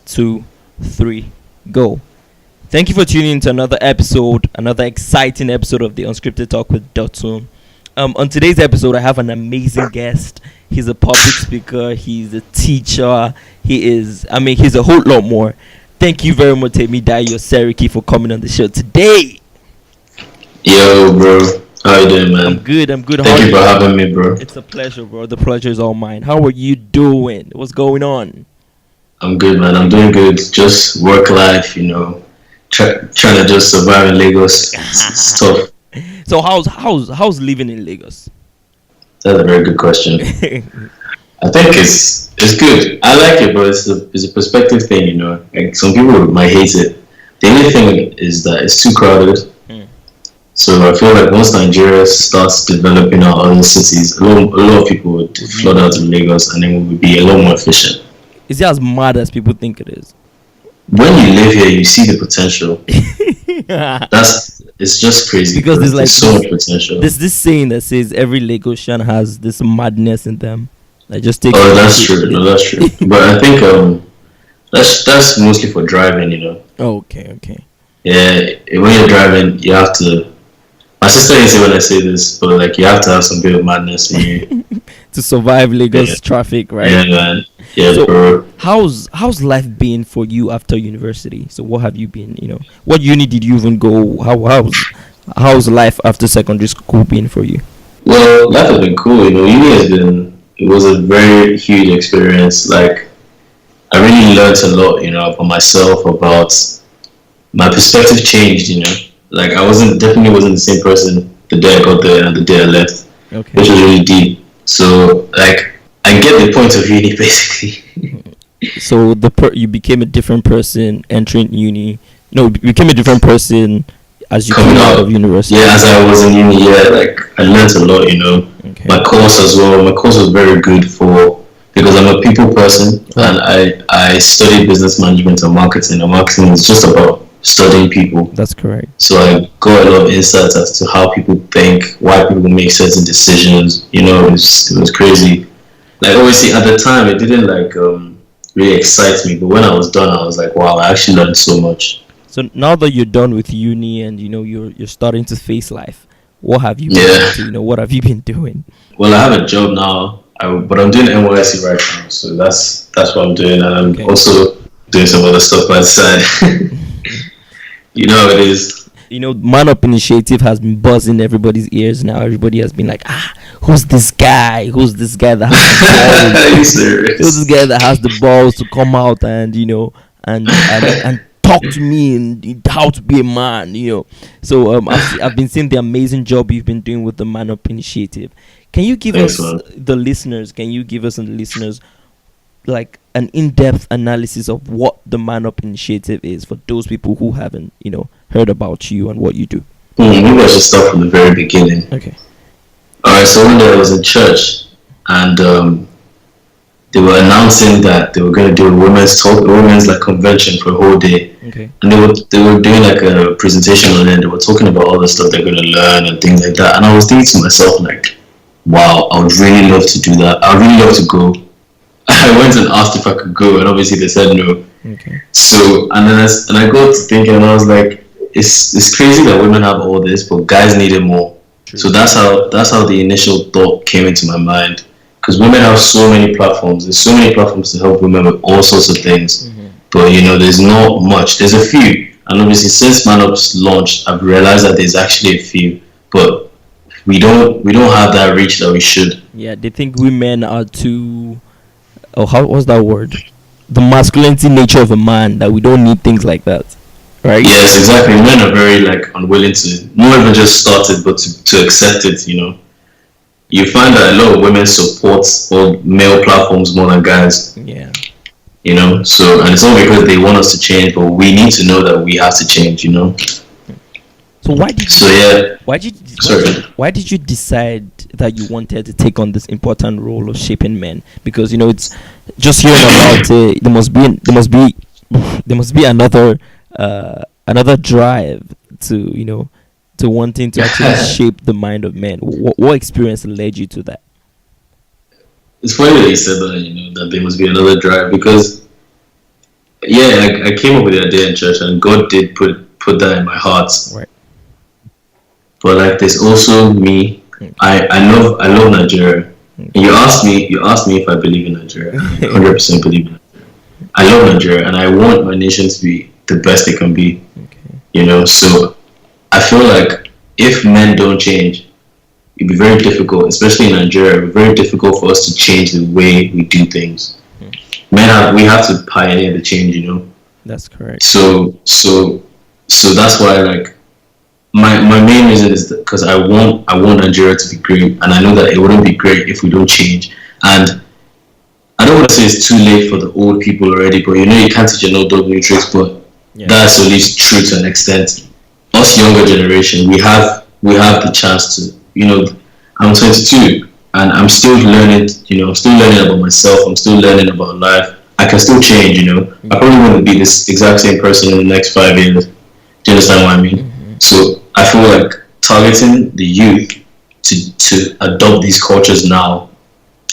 2, 3, go. Thank you for tuning in to another exciting episode of the Unscripted Talk with Dotun. On today's episode, I have an amazing guest. He's a public speaker. He's a teacher. He's a whole lot more. Thank you very much, Temidayo Seriki, for coming on the show today. Yo, bro. How you doing, man? I'm good. Thank you for having me, bro. It's a pleasure, bro. The pleasure is all mine. How are you doing? What's going on? I'm good, man. I'm doing good. Just work life, trying to just survive in Lagos. It's tough. So how's living in Lagos? That's a very good question. I think it's good. I like it, but it's a perspective thing, Like some people might hate it. The only thing is that it's too crowded. So I feel like once Nigeria starts developing our other cities, a lot of people would flood out to Lagos, and then we would be a lot more efficient. Is it as mad as people think it is? When you live here, you see the potential. It's just crazy because there's so much potential. There's this saying that says every Lagosian has this madness in them. I just take. Oh, that's true. No, that's true. But I think that's mostly for driving, Oh, okay. Yeah, when you're driving, you have to. My sister didn't say when I say this, but like you have to have some bit of madness in you to survive Lagos traffic, right? Yeah, man. Yeah, so bro. How's life been for you after university? So what have you been? What uni did you even go? How's life after secondary school been for you? Well, life has been cool. It was a very huge experience. Like I really learned a lot, about myself, about my perspective changed, Like I definitely wasn't the same person the day I got there and the day I left, which was really deep. So like I get the point of uni basically. So you became a different person entering uni. No, you became a different person as you came out of university. Yeah, as I was in uni, like I learned a lot. Okay. My course as well. My course was very good because I'm a people person, and I studied business management and marketing. And marketing is just about studying people. That's correct. So I got a lot of insights as to how people think, why people make certain decisions. It was crazy. Like obviously at the time it didn't really excite me, but when I was done I was like, wow, I actually learned so much. So now that you're done with uni and you're starting to face life, what have you been up to? What have you been doing? Well, I have a job now, but I'm doing NYC right now, so that's what I'm doing, and I'm also doing some other stuff by the side. You know how it is. Man Up Initiative has been buzzing everybody's ears now. Everybody has been like, who's this guy? Who's this guy that has the balls? Are you serious? Who's this guy that has the balls to come out and and talk to me and how to be a man? So I've been seeing the amazing job you've been doing with the Man Up Initiative. Can you give us the listeners? Like an in-depth analysis of what the Man Up Initiative is for those people who haven't, heard about you and what you do? Maybe I should start from the very beginning. Okay. Alright, so one day I was in church and they were announcing that they were going to do a women's convention for a whole day. Okay. And they were doing like a presentation on it. They were talking about all the stuff they're going to learn and things like that. And I was thinking to myself like, wow, I would really love to do that. I would really love to go. I went and asked if I could go, and obviously they said no. Okay. So and I got to thinking, and I was like, it's crazy that women have all this, but guys need it more. True. So that's how the initial thought came into my mind. Because women have so many platforms. There's so many platforms to help women with all sorts of things. Mm-hmm. But there's not much. There's a few, and obviously since Man Up's launched, I've realized that there's actually a few, but we don't have that reach that we should. Yeah, they think women are too. Oh, what's that word? The masculinity nature of a man, that we don't need things like that, right? Yes, exactly. Men are very unwilling to not even just start it, but to accept it. You find that a lot of women support all male platforms more than guys. Yeah. So and it's not because they want us to change, but we need to know that we have to change. So why did you decide that you wanted to take on this important role of shaping men? Because it's just hearing about it, there must be another drive to wanting to actually shape the mind of men. What experience led you to that? It's funny that you said that, that there must be another drive, because yeah, I came up with the idea in church, and God did put that in my heart. Right. But like, there's also me. Okay. I love Nigeria. And Okay. you asked me if I believe in Nigeria. I 100% believe in it. I love Nigeria, and I want my nation to be the best it can be. Okay. So I feel like if men don't change, it'd be very difficult, especially in Nigeria. It'd be very difficult for us to change the way we do things. We have to pioneer the change. That's correct. So that's why, like, my main reason is because I want Nigeria to be great, and I know that it wouldn't be great if we don't change. And I don't want to say it's too late for the old people already, but you can't teach an old dog new tricks. But Yeah. that's at least true to an extent. Us younger generation, we have the chance to. I'm 22, and I'm still learning. I'm still learning about myself. I'm still learning about life. I can still change. I probably wouldn't be this exact same person in the next 5 years. Do you understand what I mean? So I feel like targeting the youth to adopt these cultures now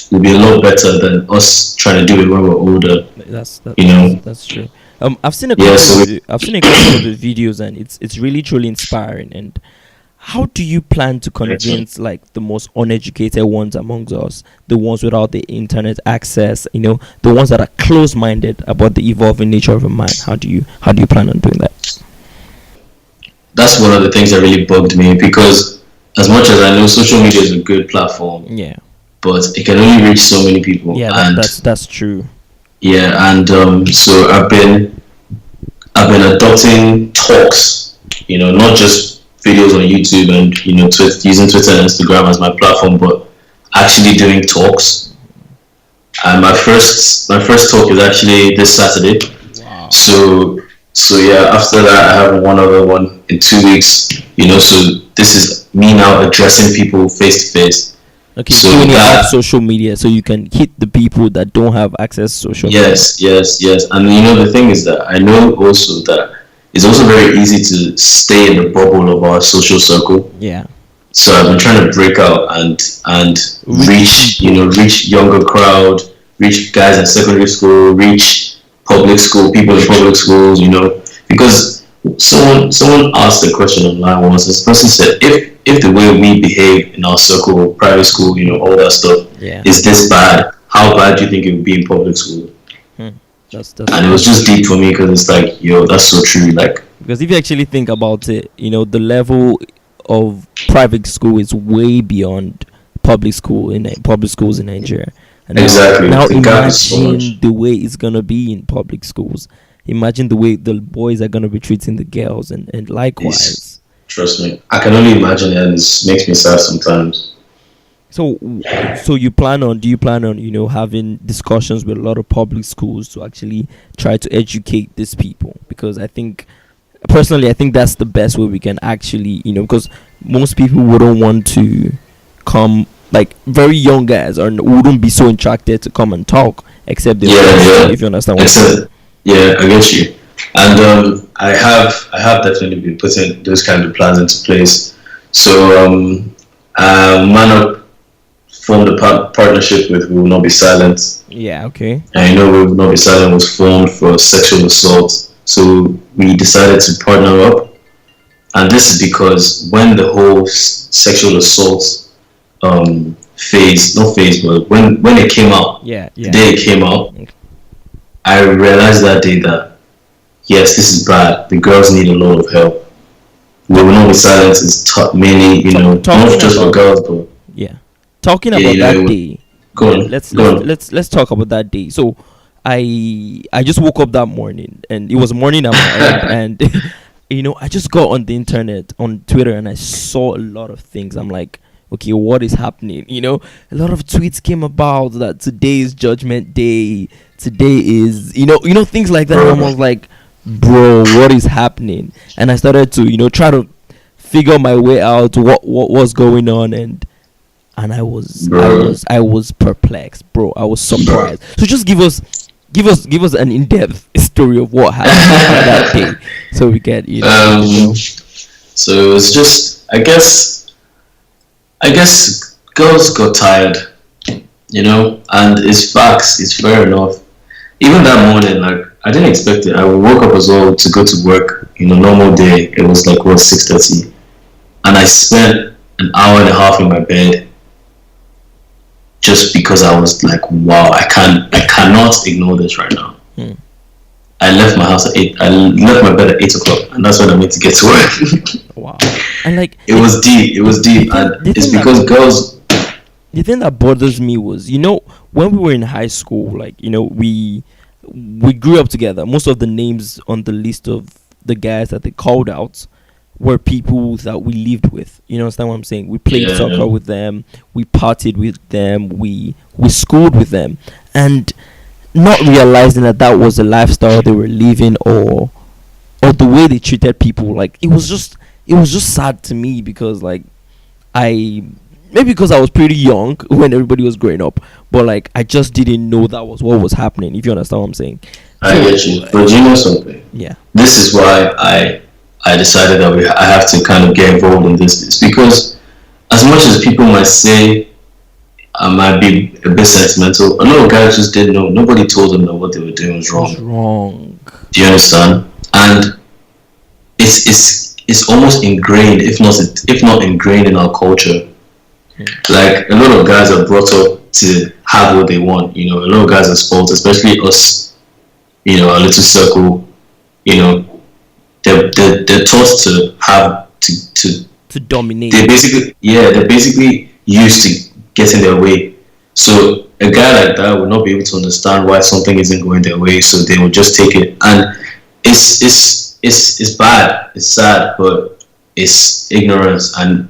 will be a lot better than us trying to do it when we're older. That's that, You know? that's true. I've seen a Yeah. couple So of I've seen a couple of the videos, and it's really truly inspiring. And how do you plan to convince like the most uneducated ones amongst us, the ones without the internet access, the ones that are close-minded about the evolving nature of a mind? How do you plan on doing that? that's one of the things that really bugged me, because as much as I know social media is a good platform, Yeah. but it can only reach so many people. Yeah, And that's true. yeah, and so I've been adopting talks, not just videos on YouTube and using Twitter and Instagram as my platform, but actually doing talks. And my first talk is actually this Saturday. Wow. So yeah, after that I have one other one in 2 weeks. So this is me now addressing people face to face. Okay, So doing it that off social media so you can hit the people that don't have access to social media. yes, and the thing is that I know also that it's also very easy to stay in the bubble of our social circle. Yeah. So I've been trying to break out and reach reach younger crowd, reach guys in secondary school, reach public school people in public schools. Because someone asked a question online once. This person said, if the way we behave in our circle, private school, all that stuff, Yeah. is this bad, how bad do you think it would be in public school? That's And it was just deep for me, because it's like, yo, that's so true. Like, because if you actually think about it, the level of private school is way beyond public schools in Nigeria. And exactly. Now The gap is so imagine much. the way it's gonna be in public schools. Imagine the way the boys are gonna be treating the girls, and likewise. Trust me, I can only imagine it, and it makes me sad sometimes. So do you plan on having discussions with a lot of public schools to actually try to educate these people? Because I think personally that's the best way we can actually, because most people wouldn't want to come, like very young guys or wouldn't be so attracted to come and talk, except they if you understand what I'm saying. Yeah, I get you. And I have definitely been putting those kind of plans into place. So Man Up formed a partnership with We Will Not Be Silent. Yeah, okay. And We Will Not Be Silent was formed for sexual assault. So we decided to partner up. And this is because when the whole sexual assault phase, but when it came out, Yeah. the day it came out, Okay. I realized that day that, yes, this is bad. The girls need a lot of help. We Will Not Be Silent is mainly, not just for girls, but Yeah. Talking Yeah, about that it- day. go on. Go on. Let's talk about that day. So I just woke up that morning, and it was morning at my end, and I just got on the internet, on Twitter, and I saw a lot of things. I'm like, okay, what is happening? A lot of tweets came about that today is Judgment Day. Today is things like that. And I was like, bro, what is happening? And I started to try to figure my way out what was going on, and I was perplexed, bro. I was surprised. So just give us an in-depth story of what happened on that day, so we get So it's just, I guess girls got tired, and it's facts. It's fair enough. Even that morning, like, I didn't expect it. I woke up as well to go to work. Normal day. It was like what 6:30, and I spent an hour and a half in my bed just because I was like, wow, I cannot ignore this right now. Hmm. I left my house at 8. I left my bed at 8 o'clock, and that's when I meant to get to work. Wow. And like it was deep. It was deep, and it's because girls. The thing that bothers me was, when we were in high school, like, we grew up together. Most of the names on the list of the guys that they called out were people that we lived with. You understand what I'm saying? We played soccer with them, we partied with them, we schooled with them, and not realizing that was the lifestyle they were living, or the way they treated people. Like, it was just sad to me, because like maybe because I was pretty young when everybody was growing up, but like I just didn't know that was what was happening, if you understand what I'm saying. I get you. But do you know something? Yeah. This is why I decided that I have to kind of get involved in this. It's because as much as people might say I might be a bit sentimental, a lot of guys just didn't know. Nobody told them that what they were doing was wrong. It's wrong. Do you understand? And it's almost ingrained, if not ingrained in our culture. Like, a lot of guys are brought up to have what they want. A lot of guys are spoiled, especially us. Our little circle. They're taught to have to dominate. They're basically used to getting their way. So a guy like that will not be able to understand why something isn't going their way. So they will just take it, and it's bad. It's sad, but it's ignorance, and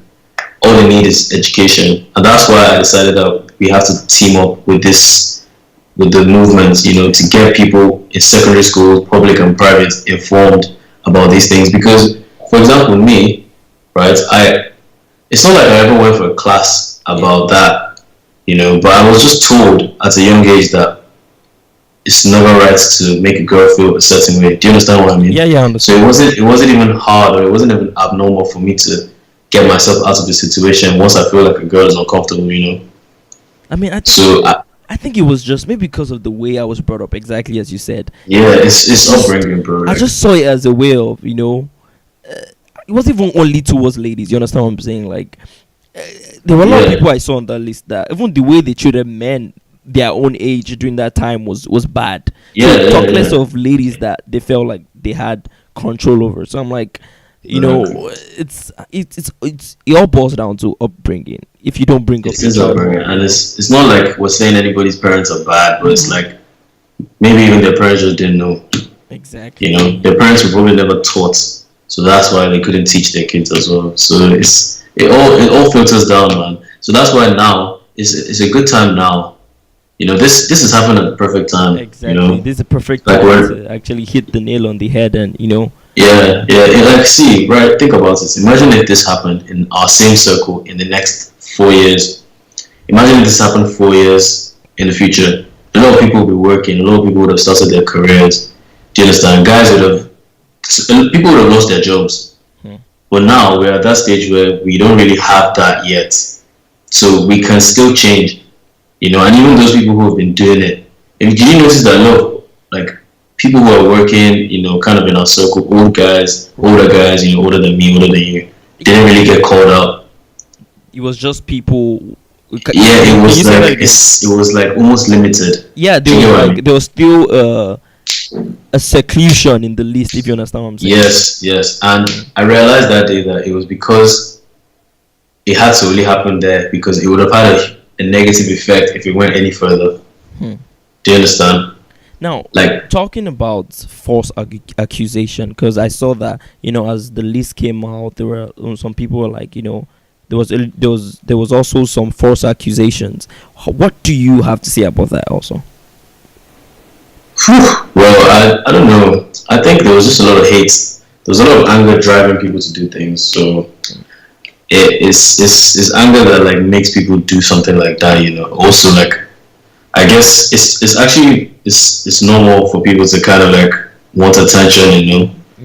all they need is education. And that's why I decided that we have to team up with the movement, to get people in secondary school, public and private, informed about these things. Because, for example, me, right, it's not like I ever went for a class about that, but I was just told at a young age that it's never right to make a girl feel a certain way. Do you understand what I mean? Yeah, I understand. So it wasn't even hard, or it wasn't even abnormal for me to get myself out of the situation once I feel like a girl is uncomfortable, I mean, I think it was just maybe because of the way I was brought up, exactly as you said. Yeah, it's upbringing, bro. I just saw it as a way of, it wasn't even only towards ladies. You understand what I'm saying? Like, there were a lot of people I saw on that list that even the way they treated men their own age during that time was bad. Talk less of ladies that they felt like they had control over. So I'm like, it all boils down to upbringing. If you don't bring up your child, and it's not like we're saying anybody's parents are bad, but it's like maybe even their parents just didn't know. Exactly. Their parents were probably never taught, so that's why they couldn't teach their kids as well. So it all filters down, man. So that's why now it's a good time now. This has happened at the perfect time. Exactly. This is a perfect time to actually hit the nail on the head, and Yeah, like, see, right, think about it. Imagine if this happened in our same circle in the next 4 years. Imagine if this happened 4 years in the future. A lot of people would be working, a lot of people would have started their careers. Do you understand? People would have lost their jobs. But now we're at that stage where we don't really have that yet. So we can still change. And even those people who have been doing it. Did you notice that a lot of, like, people who are working, kind of in our circle, older guys, older than me, older than you, didn't really get called out. It was just people. Yeah, it was like almost limited. Yeah, there was still a seclusion in the list, if you understand what I'm saying. Yes, and I realized that day that it was because it had to really happen there, because it would have had a negative effect if it went any further. Do you understand? Now, like, talking about false accusation, because I saw that, as the list came out, there were some people were like, there was also some false accusations. What do you have to say about that also? Well, I don't know. I think there was just a lot of hate. There was a lot of anger driving people to do things. So it's anger that like makes people do something like that. Also, like, I guess it's actually normal for people to kind of like want attention,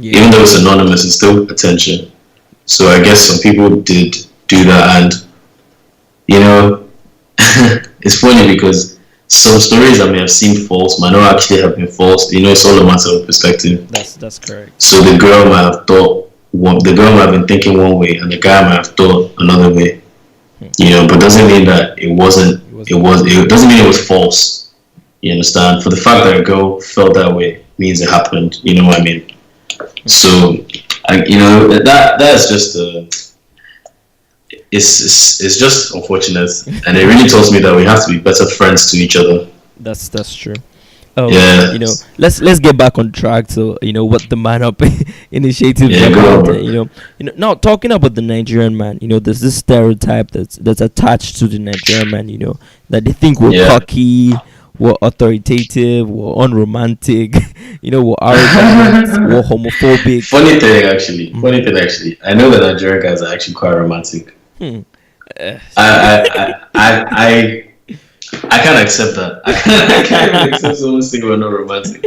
even though it's anonymous, it's still attention. So I guess some people did do that, and it's funny because some stories I may have seemed false might not actually have been false. It's all a matter of perspective. That's correct. So the girl might have thought the girl might have been thinking one way, and the guy might have thought another way. But doesn't mean that it wasn't. It doesn't mean it was false. You understand? For the fact that a girl felt that way means it happened. You know what I mean? So, that's just it's just unfortunate, and it really tells me that we have to be better friends to each other. That's true. Yeah. Let's get back on track. So what the Man Up initiative is about. Now talking about the Nigerian man. There's this stereotype that's attached to the Nigerian man. That they think we're cocky, we're authoritative, we're unromantic. We're arrogant, we're homophobic. Funny thing, actually. I know that Nigerian guys are actually quite romantic. I can't accept that. I can't even accept someone saying we're not romantic.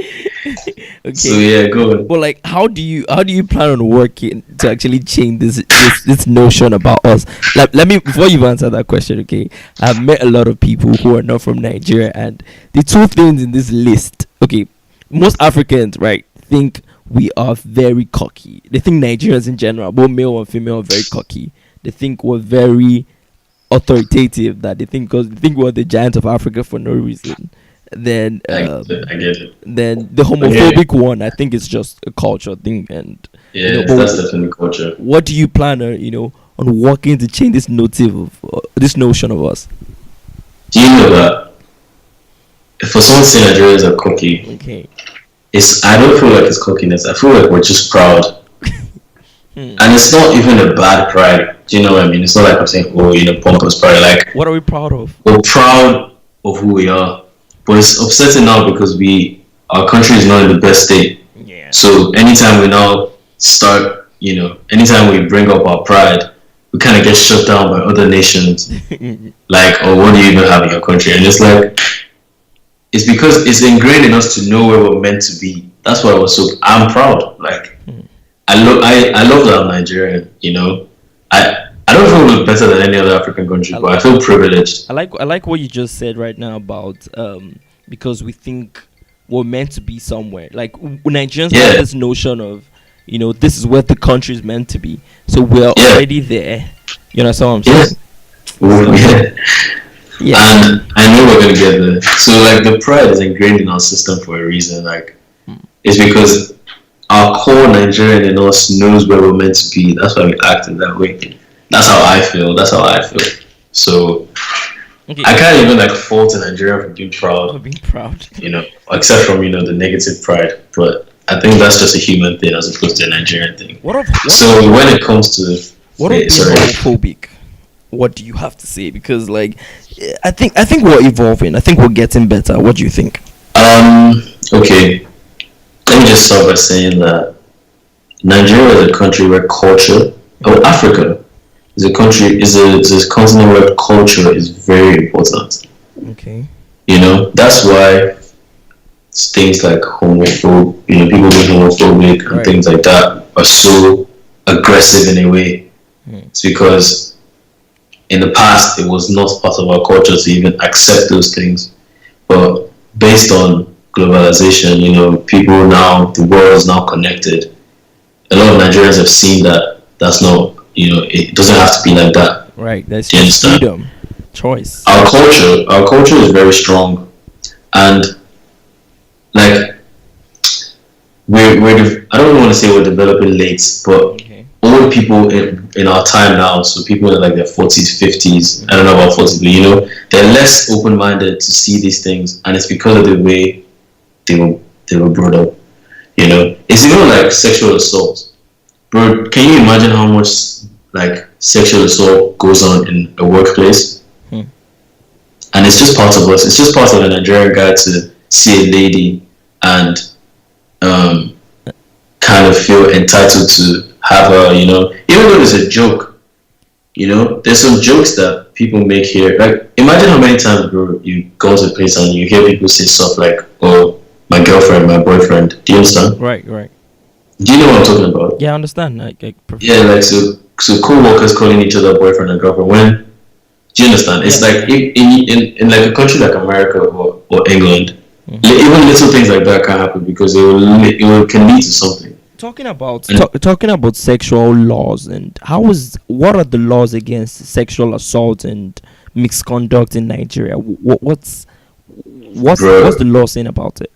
Okay. So yeah, go on. But how do you plan on working to actually change this notion about us? Let me, before you answer that question, okay? I've met a lot of people who are not from Nigeria, and the two things in this list, okay, most Africans, right, think we are very cocky. They think Nigerians in general, both male and female, are very cocky. They think we're very authoritative, that they think we're the giants of Africa for no reason. Then I get it. Then the homophobic one, I think it's just a culture thing, and that's definitely culture. What do you plan on working to change this this notion of us? Do you know that for someone to say Nigerians are cocky, okay, I don't feel like it's cockiness. I feel like we're just proud. And it's not even a bad pride. Do you know what I mean? It's not like I'm saying, pompous pride. Like, what are we proud of? We're proud of who we are, but it's upsetting now because our country is not in the best state. Yeah. So anytime we now start, anytime we bring up our pride, we kind of get shut down by other nations. Like, oh, what do you even have in your country? And it's like, it's because it's ingrained in us to know where we're meant to be. That's why I'm proud. Like, I love that I'm Nigerian. I don't feel better than any other African country, but I feel privileged. I like what you just said right now about because we think we're meant to be somewhere. Like, Nigerians have this notion of this is where the country is meant to be, so we're already there. You know what I'm saying? Yeah. And I know we're gonna get there. So like the pride is ingrained in our system for a reason. Like it's because our core Nigerian in us knows where we're meant to be. That's why we act in that way. That's how I feel. So I can't even fault a Nigerian for being proud. Except from the negative pride. But I think that's just a human thing as opposed to a Nigerian thing. So when it comes to homophobic, what do you have to say? Because I think we're evolving. I think we're getting better. What do you think? Okay. Let me just start by saying that Nigeria is a country where Africa is a continent where culture is very important. Okay. That's why things like people being homophobic and things like that are so aggressive in a way. It's because in the past it was not part of our culture to even accept those things. But based on globalization, people now, the world is now connected. A lot of Nigerians have seen that that's not, it doesn't have to be like that. Right, that's just freedom, choice. Our culture is very strong, and I don't want to say we're developing late, but old people in our time now, so people in their 40s, 50s, I don't know about 40s, but they're less open-minded to see these things, and it's because of the way they were brought up. It's even like sexual assault. Bro, can you imagine how much sexual assault goes on in a workplace? And it's just part of us. It's just part of a Nigerian guy to see a lady and kind of feel entitled to have her, even though it's a joke. There's some jokes that people make here. Imagine how many times, bro, you go to a place and you hear people say stuff like, oh, my girlfriend, my boyfriend. Do you understand? Right. Do you know what I'm talking about? Yeah, I understand. So co-workers calling each other boyfriend and girlfriend when Do you understand? It's Yeah. like in like a country like America or England, Mhm. even little things like that can happen because it will can lead to something. And Talking about sexual laws, and what are the laws against sexual assault and misconduct in Nigeria? What's bro, the law saying about it?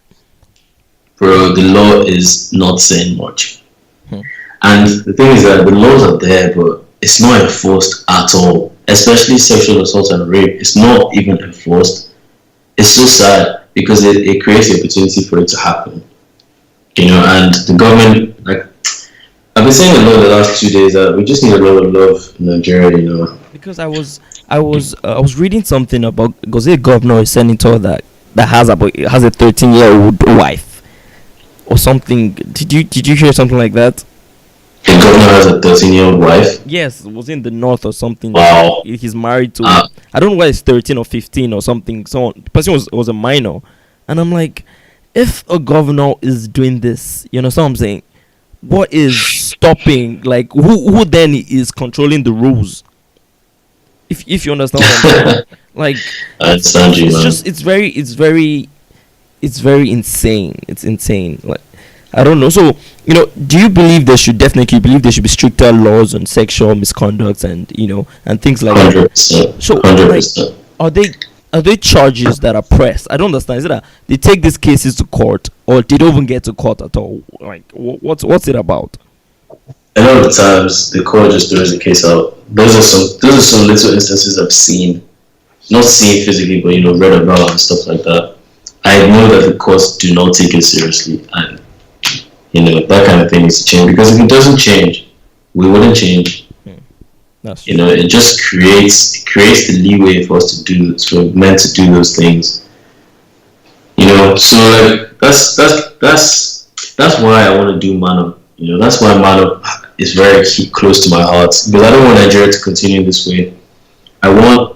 the law is not saying much. Hmm. And the thing is that the laws are there, but it's not enforced at all. Especially sexual assault and rape, it's not even enforced. It's so sad because it creates the opportunity for it to happen. And the government, like I've been saying a lot the last 2 days that we just need a lot of love in Nigeria. Because I was reading something about because a governor or senator that has a 13-year-old wife or something. Did you hear something like that? The governor has a 13-year-old wife. Yes, it was in the north or something. Wow. He's married to, Uh, I don't know whether it's 13 or 15 or something. So the person was a minor, and I'm like, if a governor is doing this, you know, what I'm saying, what is stopping? Like, who then is controlling the rules? If you understand what I'm saying, like, I it's understand you, it's man. just it's very insane. It's insane. Like, I don't know. So, do you believe there should be stricter laws on sexual misconduct and and things like that? 100%. So, like, 100%. are they charges that are pressed? I don't understand. Is it that they take these cases to court, or they don't even get to court at all? Like, what's it about? A lot of the times the court just throws the case out. Those are some little instances I've seen, not seen physically, but read about and stuff like that. I know that the courts do not take it seriously, and that kind of thing needs to change because if it doesn't change, we wouldn't change. That's true. It just creates the leeway for us to do for men to do those things. So like that's why I want to do Man Up. That's why Man Up is very close to my heart because I don't want Nigeria to continue this way. I want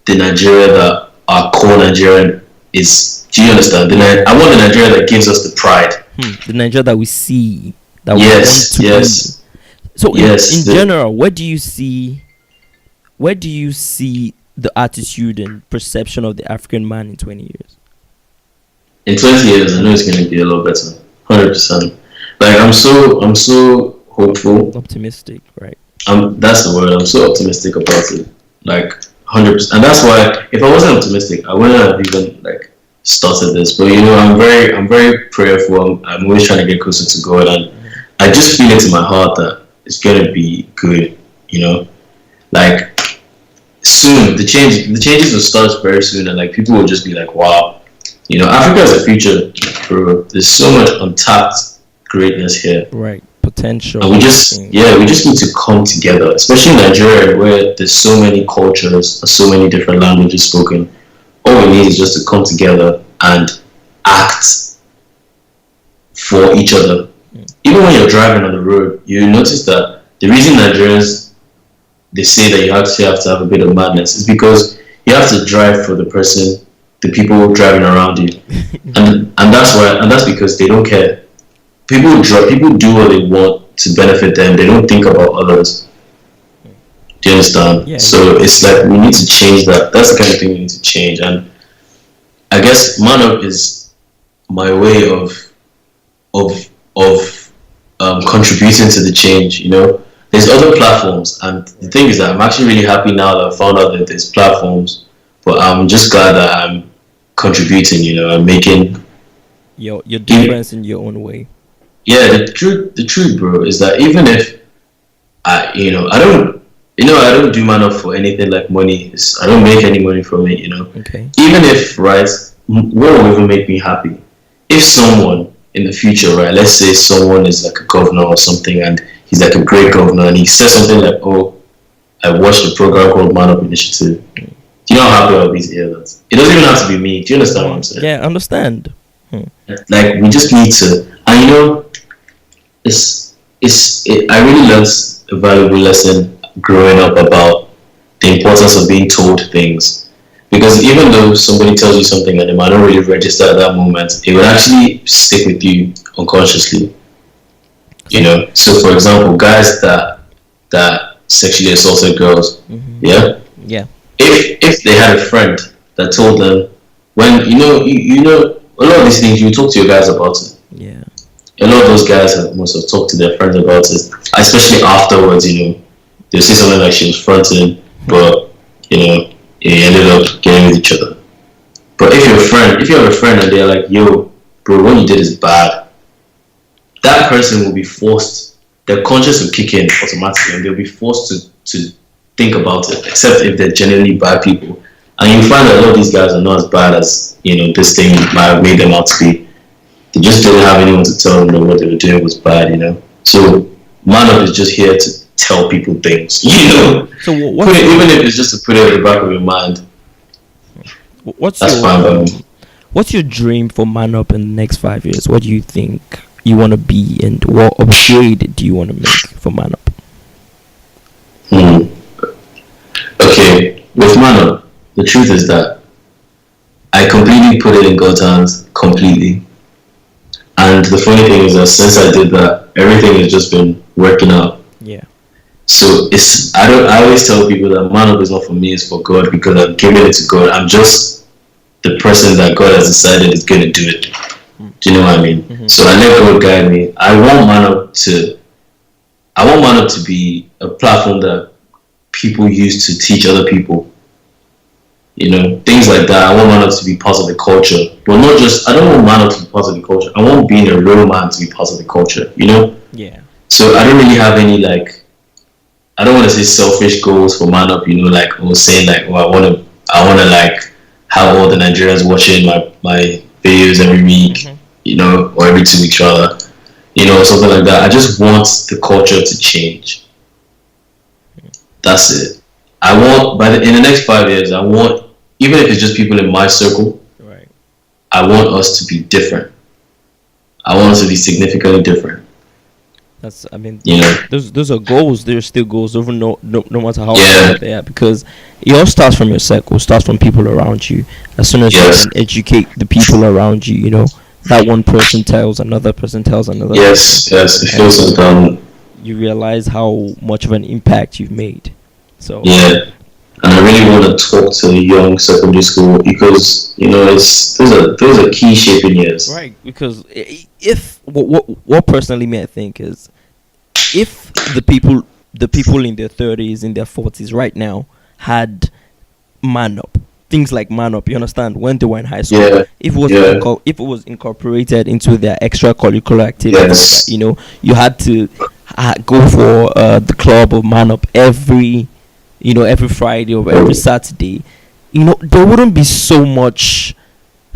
the Nigeria that our core Nigerian is. Do you understand? I want the Nigeria that gives us the pride. The Nigeria that we see, that we want Yes, to be. yes, So yes. in general, where do you see the attitude and perception of the African man in 20 years? In 20 years, I know it's going to be a lot better. 100%. Like I'm so hopeful. Optimistic, right? That's the word. I'm so optimistic about it. Like 100%. And that's why if I wasn't optimistic, I wouldn't have even like started this. But I'm very prayerful. I'm always trying to get closer to God, and I just feel it in my heart that it's gonna be good. Like soon the changes will start very soon, and like people will just be like, wow, Africa has a future, bro. There's so much untapped greatness here. Right, potential. And we just need to come together, especially in Nigeria where there's so many cultures and so many different languages spoken. All we need is just to come together and act for each other. Even when you're driving on the road, you notice that the reason Nigerians they say that you actually have to have a bit of madness is because you have to drive for the people driving around you, and that's because they don't care. People do what they want to benefit them. They don't think about others. Do you understand? Yeah. So it's like we need to change that. That's the kind of thing we need to change. And I guess Man Up is my way of contributing to the change. There's other platforms, and the thing is that I'm actually really happy now that I found out that there's platforms. But I'm just glad that I'm contributing. I'm making your difference in your own way. yeah. The truth, bro, is that even if I don't do Man Up for anything like money. I don't make any money from it. Okay. Even if right, what will even make me happy? If someone in the future, right, let's say someone is like a governor or something, and he's like a great governor, and he says something like, "Oh, I watched a program called Man Up Initiative." Do you know how happy I'll be to hear that? It doesn't even have to be me. Do you understand what I'm saying? Yeah, understand. Like we just need to, and I really learned a valuable lesson growing up about the importance of being told things. Because even though somebody tells you something and it might not really register at that moment, it will actually stick with you unconsciously. So for example, guys that sexually assaulted girls. Mm-hmm. Yeah. Yeah. If they had a friend that told them, when you know a lot of these things, you talk to your guys about it. Yeah. A lot of those guys must have talked to their friends about it, especially afterwards. They'll say something like she was fronting, but it ended up getting with each other. But if you have a friend and they're like, yo, bro, what you did is bad, that person will be forced, their conscience will kick in automatically and they'll be forced to think about it, except if they're genuinely bad people. And you find that a lot of these guys are not as bad as, this thing might have made them out to be. They just didn't have anyone to tell them that what they were doing was bad. So Man Up is just here to tell people things, So even if it's just to put it at the back of your mind. That's fine by me. What's your dream for Man Up in the next 5 years? What do you think you want to be, and what upgrade do you want to make for Man Up? Okay, with Man Up, the truth is that I completely put it in God's hands, completely. And the funny thing is that since I did that, everything has just been working out. Yeah. So I always tell people that Man Up is not for me, it's for God, because I'm giving it to God. I'm just the person that God has decided is going to do it. Do you know what I mean? Mm-hmm. So I let God guide me. I want Man Up to be a platform that people use to teach other people. Things like that. I want Man Up to be part of the culture. But not just, I don't want Man Up to be part of the culture. I want being a real man to be part of the culture, Yeah. So I don't really have any, I don't want to say selfish goals for Man Up, saying I want to have all the Nigerians watching my videos every week, or every 2 weeks rather, something like that. I just want the culture to change. That's it. I want, in the next 5 years, I want, even if it's just people in my circle, right, I want us to be different. I want us to be significantly different. Those are goals. They're still goals, over no matter how they are, because it all starts from your circle, starts from people around you. As soon as you can educate the people around you, that one person tells another person tells another. Yes, it feels like you realize how much of an impact you've made. So yeah, and I really want to talk to young secondary school, because those are key shaping years. Right, because if what personally me I think is, if the people in their 30s, in their 40s right now had Man Up, things like Man Up, you understand, when they were in high school, if it was incorporated into their extracurricular activities, you had to go for the club of Man Up every Friday or every Saturday, there wouldn't be so much.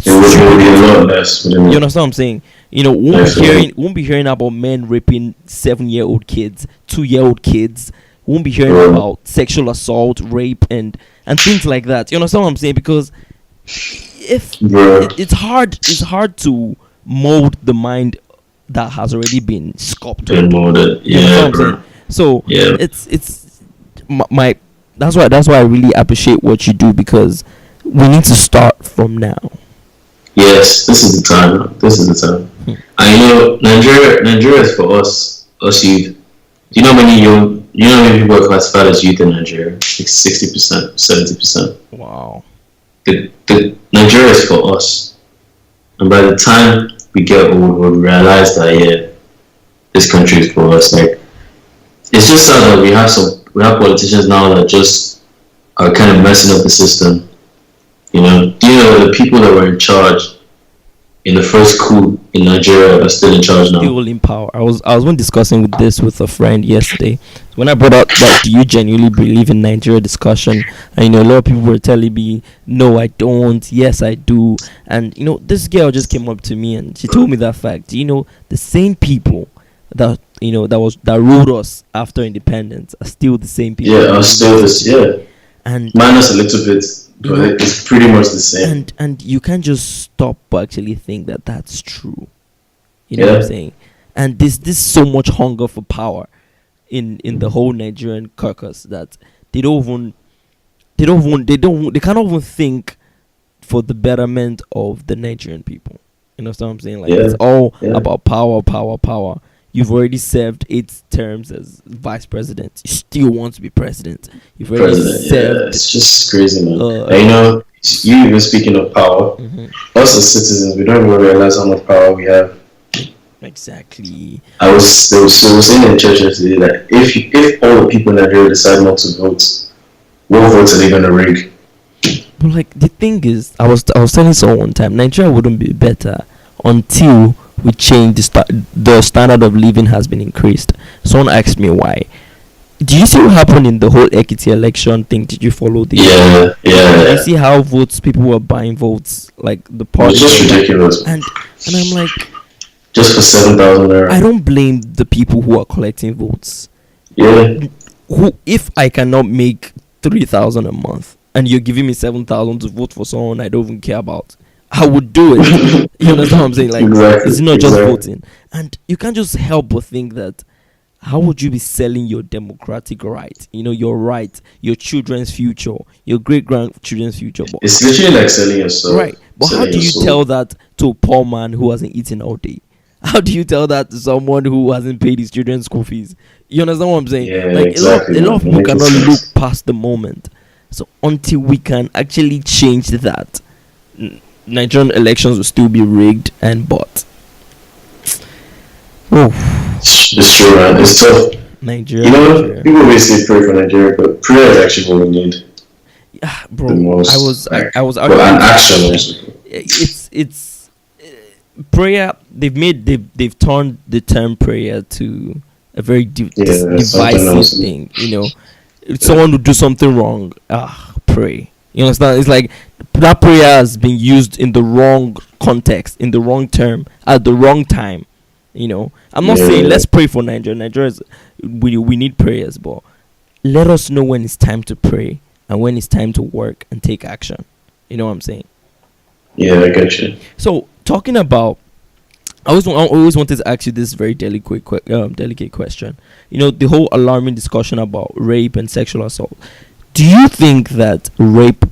It would be a lot less. You understand what I'm saying? Won't be hearing about men raping 7-year-old kids, 2-year-old kids. Won't be hearing about sexual assault, rape, and things like that. You understand what I'm saying? Because it's hard to mold the mind that has already been sculpted. Been molded. Yeah, bro. So it's my that's why I really appreciate what you do, because we need to start from now. Yes, this is the time. And Nigeria is for us youth. Do you know how many people are classified as youth in Nigeria? 60%, 70%. Wow. The Nigeria is for us. And by the time we get old, we'll realize that this country is for us. It's just sad that we have politicians now that just are kind of messing up the system. Do you know the people that were in charge in the first coup in Nigeria are still in charge now? Still in power. I was discussing this with a friend yesterday. When I brought up that, do you genuinely believe in Nigeria discussion? And a lot of people were telling me, no, I don't. Yes, I do. And this girl just came up to me and she told me that fact. The same people that that ruled us after independence are still the same people. Yeah, are still this. Yeah. And minus a little bit, but it's pretty much the same. And you can't just stop but actually think that that's true. You know what I'm saying? And there's so much hunger for power in the whole Nigerian caucus that they can't even think for the betterment of the Nigerian people. You know what I'm saying? It's all about power. You've already served 8 terms as vice president. You still want to be president. You've already President. Yeah, served. it's just crazy, man. Uh, And you even speaking of power, mhm, us as citizens, we don't even realize how much power we have. exactly. They were saying in church yesterday that if all the people in Nigeria decide not to vote, what votes are they gonna rig? But like the thing is, I was telling someone one time, Nigeria wouldn't be better until we change the standard of living has been increased. Someone asked me why. Do you see what happened in the whole Ekiti election thing? Did you follow this? Yeah, You yeah. see how votes people were buying votes, like the It was party just ridiculous. and I'm like, Just for 7,000 I naira. don't blame the people who are collecting votes. Yeah, Who, if I cannot make 3,000 a month and you're giving me 7,000 to vote for someone I don't even care about, I would do it. You understand what I'm saying? Like, exactly, it's not just exactly. voting, and you can't just help but think that how would you be selling your democratic right? Your right, your children's future, your great grandchildren's future. But It's literally like selling yourself, right, but how selling do your you soul. tell that to a poor man who hasn't eaten all day? How do you tell that to someone who hasn't paid his children's school fees? You understand what I'm saying? Yeah, Like exactly, a lot man. of It people makes cannot look sense. past the moment. So until we can actually change that, Nigerian elections will still be rigged and bought. Oh, It's true, man. It's tough. Nigeria, Nigeria. People always say pray for Nigeria, but prayer is actually what we need Yeah, the bro. I most. was I, Like, I was but arguing an with action someone. also. It's prayer. They've turned the term prayer to a very Yeah, it's something divisive else. thing. If someone would do something wrong, pray. You understand? It's like that prayer has been used in the wrong context, in the wrong term, at the wrong time. I'm not saying Yeah, let's pray for Nigeria. We need prayers, but let us know when it's time to pray and when it's time to work and take action. You know what I'm saying? yeah, I get you. So talking about, I always wanted to ask you this very delicate question. The whole alarming discussion about rape and sexual assault. Do you think that rape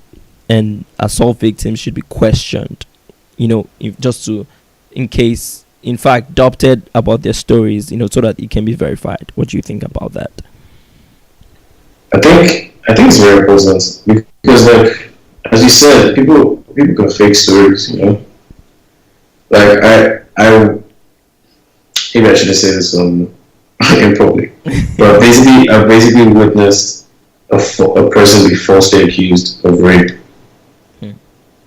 and assault victims should be questioned? If just to, in case, in fact, adopted about their stories, so that it can be verified. What do you think about that? I think it's very important because, like, as you said, people can fake stories. Like I maybe I shouldn't say this in public, but I've basically witnessed a person be falsely accused of rape, Hmm.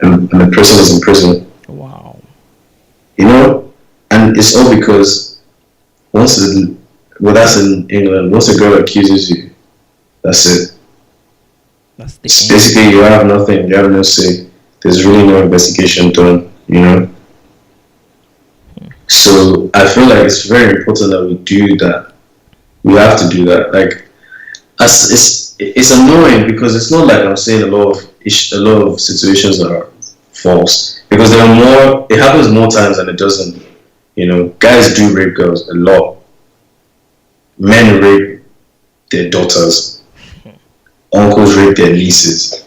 and the person is in prison. Wow. You know, and it's all because once that's in England. Once a girl accuses you, that's it. That's the It's end. basically you have nothing. You have no say. There's really no investigation done. So I feel like it's very important that we do that. We have to do that. Like, as it's annoying because it's not like I'm saying a lot of situations are false because there are more. It happens more times than it doesn't. Guys do rape girls a lot. Men rape their daughters. Uncles rape their nieces.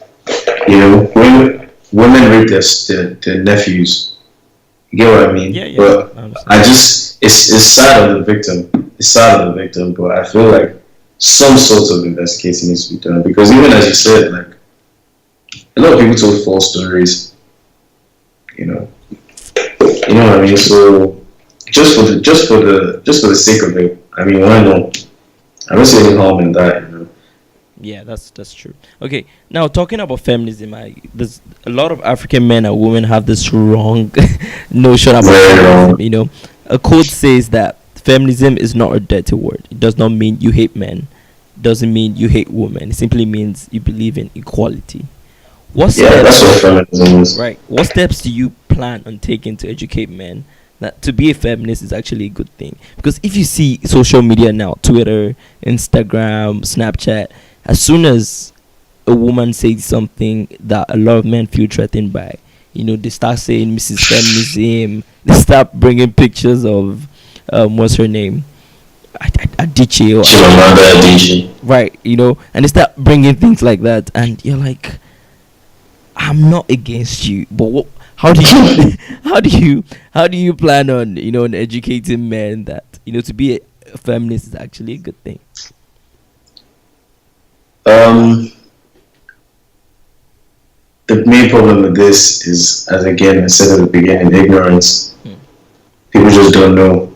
Women rape their nephews. You get what I mean? Yeah, yeah. But I understand. it's sad of the victim. It's sad of the victim, but I feel like some sort of investigation needs to be done because even as you said, like a lot of people told false stories. You know, you know what I mean. So just for the sake of it, I mean, why not? I don't see any harm in that. Yeah, that's true. Okay, now talking about feminism, there's a lot of African men and women have this wrong notion about Very feminism. wrong. A quote says that feminism is not a dirty word. It does not mean you hate men. Doesn't mean you hate women. It simply means you believe in equality. What Yeah, that's steps, what feminism is. right? What steps do you plan on taking to educate men that to be a feminist is actually a good thing? Because if you see social media now, Twitter, Instagram, Snapchat, as soon as a woman says something that a lot of men feel threatened by, they start saying Mrs. Feminism. They start bringing pictures of what's her name, Adichie, or Chimamanda Adichie. right, and they start bringing things like that, and you're like, I'm not against you, but How do you how do you plan on on educating men that to be a feminist is actually a good thing? Um, the main problem with this is, as again I said at the beginning, ignorance. Hmm. People just don't know.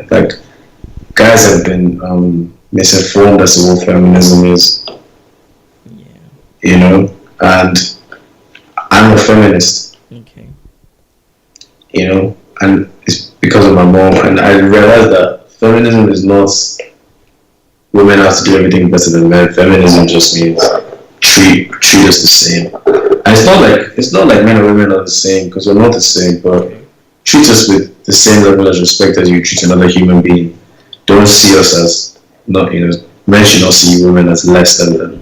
Like, guys have been misinformed as to what feminism is, Yeah. and I'm a feminist, Okay. and it's because of my mom, and I realized that feminism is not women have to do everything better than men. Feminism just means treat us the same. And it's not like men and women are the same, because we're not the same, but Okay. treat us with the same level of respect as you treat another human being. Don't see us as not, men should not see women as less than them.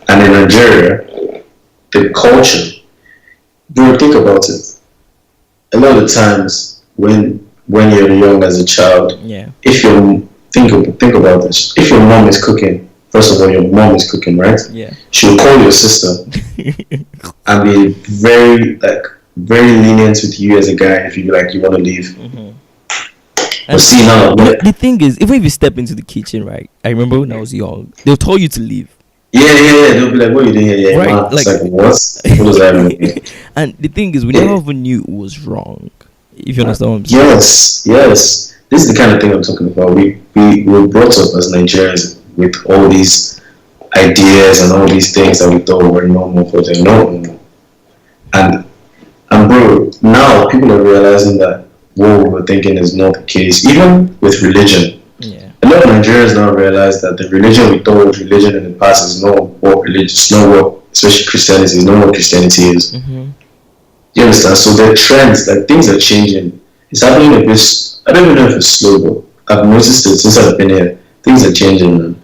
And in Nigeria, the culture, bro, think about it. A lot of the times when you're young as a child, Yeah. if your think about this. If your mom is cooking, first of all, your mom is cooking, right? Yeah. She'll call your sister and be very lenient with you as a guy if you like you want to leave. Hmm. But And see now, the thing is, even if you step into the kitchen, right? I remember when I was young, they'll tell you to leave, yeah. They'll be like, "What are you doing here?" Yeah, right? man. It's Like, like, what? What does that mean? and the thing is, we never Yeah. even knew it was wrong. If you understand what I'm saying. Yes. This is the kind of thing I'm talking about. We were brought up as Nigerians with all these ideas and all these things that we thought were normal, but they're not normal. And and bro, now people are realizing that what we were thinking is not the case. Even with religion, Yeah. a lot of Nigerians now realize that the religion we thought was religion in the past is not what religion, it's not what, especially Christianity, is not what Christianity is. Hmm. You understand? So the trends, like things are changing. It's happening a bit. I don't even know if it's slow, but I've noticed it since I've been here. Things are changing, man.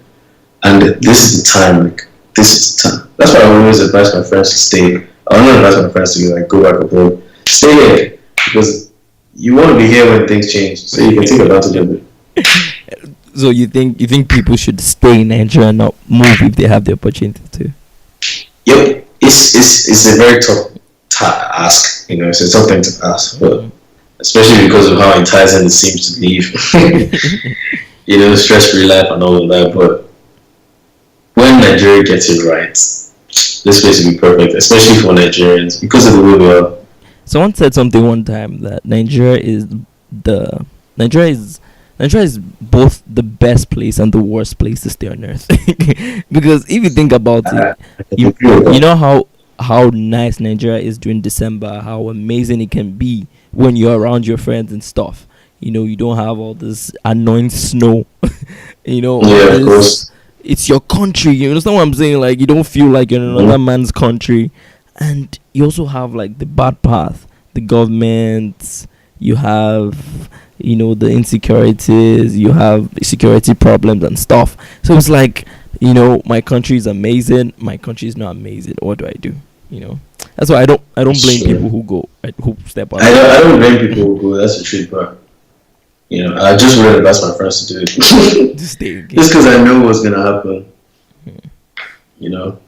And this is the time. Like, this is the time. That's why I always advise my friends to stay. I don't advise my friends to like go back abroad. Stay here because you want to be here when things change, so you can take advantage of it. So you think people should stay in Nigeria and not move if they have the opportunity to? Yep, it's a very tough ask. It's a tough thing to ask, but Mhm. especially because of how enticing it seems to leave. Stress-free life and all of that. But when Nigeria gets it right, this place will be perfect, especially for Nigerians because of the way we are. Someone said something one time that the Nigeria is Nigeria is both the best place and the worst place to stay on earth. Because if you think about it, I can you agree with you that. know how nice Nigeria is during December, how amazing it can be when you're around your friends and stuff. You don't have all this annoying snow. All Yeah, of this. course. It's your country. You understand what I'm saying? Like, you don't feel like you're in another Mhm. man's country, and you also have like the bad path, the government. You have the insecurities. You have security problems and stuff. So it's like, my country is amazing. My country is not amazing. What do I do? You know. That's why I don't blame Sure. people who go, who step out I of don't, their I don't country blame people who go. That's the truth, but I just wouldn't advise my friends to do it. to stay Just again. because I know what's gonna happen. You know.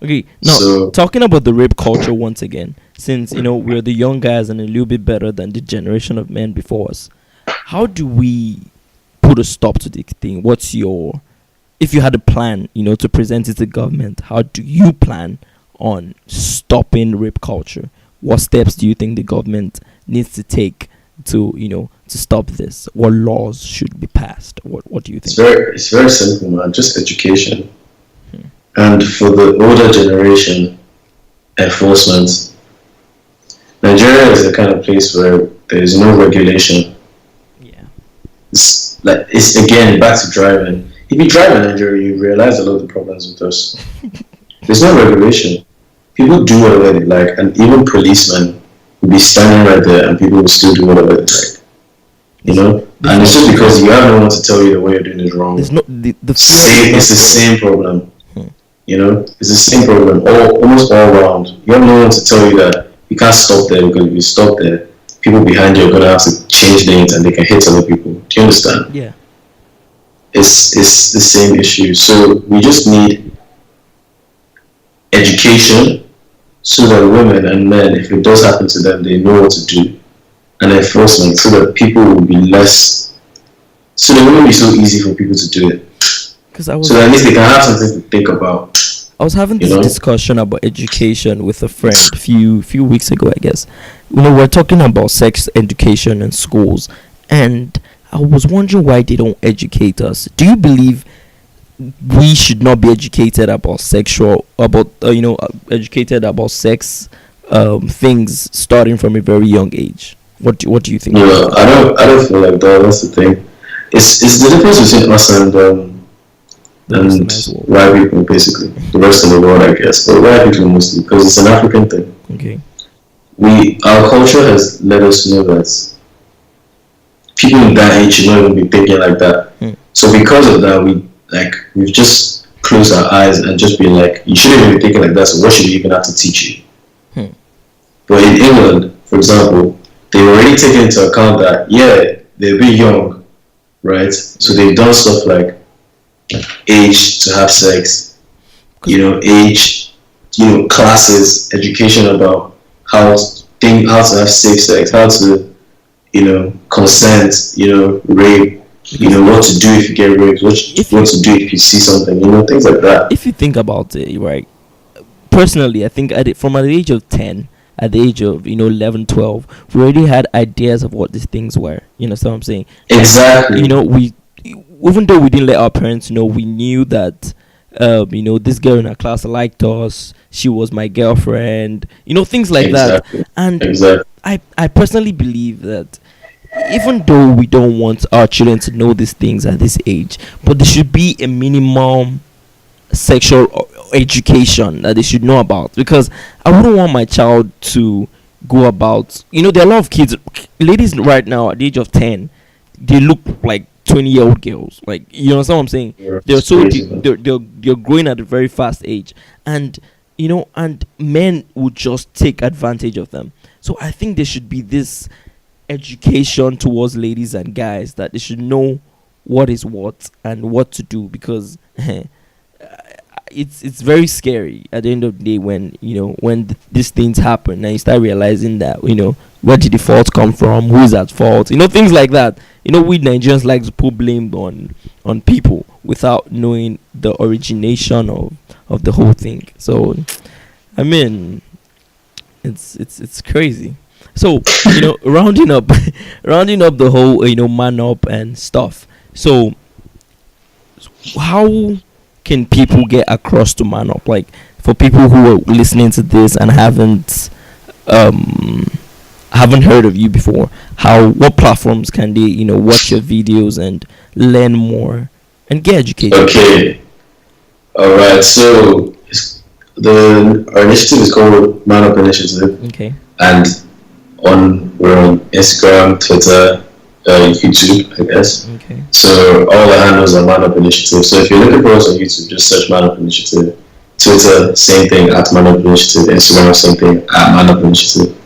Okay, now So talking about the rape culture once again, since we're the young guys and a little bit better than the generation of men before us, how do we put a stop to the thing? What's your, if you had a plan, to present it to government, how do you plan on stopping rape culture? What steps do you think the government needs to take to stop this? What laws should be passed? What do you it's think? very simple, man. Just education, Hmm. and for the older generation, enforcement. Nigeria is the kind of place where there is no regulation. Yeah. It's again back to driving. If you drive in Nigeria, you realize a lot of the problems with us. There's no regulation. People do whatever they like, and even policemen will be standing right there, and people will still do whatever they like. There's there's And no it's just because you have no one to tell you the way you're doing is there's wrong. no the fear is Same, not it's the there. same problem. Hmm. It's the same problem almost all around. You have no one to tell you that you can't stop there, because if you stop there, people behind you are gonna have to change lanes and they can hit other people. Do you understand? Yeah. It's the same issue. So we just need education, so that women and men, if it does happen to them, they know what to do, and enforcement, so that people will be less, so it won't be so easy for people to do it. Because I So was that at least they can have something to think about. I was having You this know? discussion about education with a friend few weeks ago, I guess. We're talking about sex education in schools, and I was wondering why they don't educate us. Do you believe we should not be educated about educated about sex things starting from a very young age? What do you think You about know, that? I don't feel like that. That's the thing. It's the difference between us The and westernized world. white people, basically the rest of the world, I guess, but white people mostly, because it's an African thing. Okay. Our culture has let us know that people in that age should not even be thinking like that. Hmm. So because of that, we've just closed our eyes and just been like, you shouldn't even be thinking like that. So what should we even have to teach you? Hmm. But in England, for example, they've already taken into account that they're a bit young, right? So they've done stuff like age to have sex, age, classes, education about how to have safe sex, how to, consent, rape, what to do if you get raped, what to do if you see something, things like that. If you think about it, right? Personally, I think from at the age of 10, at the age of 11, 12, we already had ideas of what these things were. You know what I'm saying? Exactly. We, even though we didn't let our parents know, we knew that this girl in our class liked us, she was my girlfriend, things like that. Exactly. And Exactly. I personally believe that even though we don't want our children to know these things at this age, but there should be a minimum sexual education that they should know about, because I wouldn't want my child to go about, there are a lot of kids, ladies right now at the age of 10, they look like 20-year-old girls, like, what I'm saying. They're so they're growing at a very fast age, and and men would just take advantage of them. So I think there should be this education towards ladies and guys, that they should know what is what and what to do, because it's very scary at the end of the day when these things happen, and you start realizing that where did the fault come from, who is at fault, things like that. We Nigerians like to put blame on people without knowing the origination of the whole thing. So I mean, it's crazy. So rounding up rounding up the whole man up and stuff. So how can people get across to man up, like for people who are listening to this and haven't heard of you before? What platforms can they watch your videos and learn more and get educated? Okay. All right. So our initiative is called Man Up Initiative. Okay. And we're on Instagram, Twitter, YouTube, I guess. Okay. So all the handles are Man Up Initiative. So if you're looking for us on YouTube, just search Man Up Initiative. Twitter, same thing, at Man Up Initiative. Instagram, same thing, at Man Up Initiative.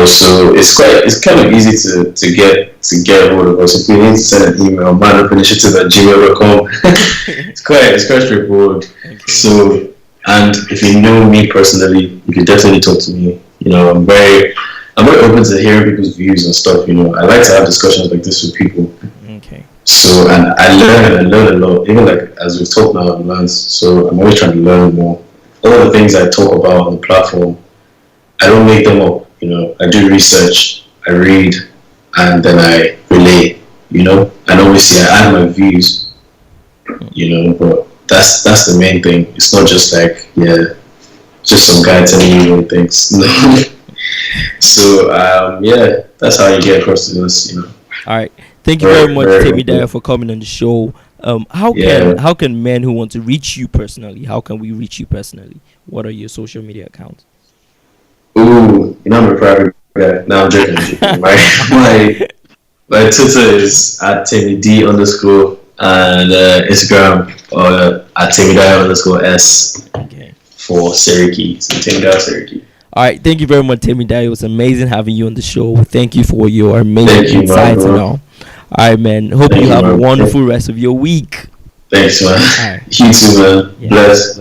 So it's kind of easy to get a hold of us. If you need to send an email, manupinitiative@gmail.com. it's quite straightforward. Okay. So, and if you know me personally, you can definitely talk to me. I'm very open to hearing people's views and stuff. I like to have discussions like this with people. Okay. So, and I learn a lot. Even like as we've talked now, I've learned. So I'm always trying to learn more. All the things I talk about on the platform, I don't make them up. I do research, I read, and then I relay. And obviously I add my views. But that's the main thing. It's not just like just some guy telling you things. No. So that's how you get across to us. All right. Thank you very much, Temidayo, for coming on the show. How can men who want to reach you personally? How can we reach you personally? What are your social media accounts? Ooh, I'm a private guy. No, I'm joking. My Twitter is at TemiD_ and Instagram at Temidayo _S Okay. for Seriki. So Temidayo Seriki. All right, thank you very much, Temidayo. It was amazing having you on the show. Thank you for your amazing insights and all. All right, man. Hope you have a wonderful rest of your week. Thanks, man. All right. You too, man. Yeah. Bless.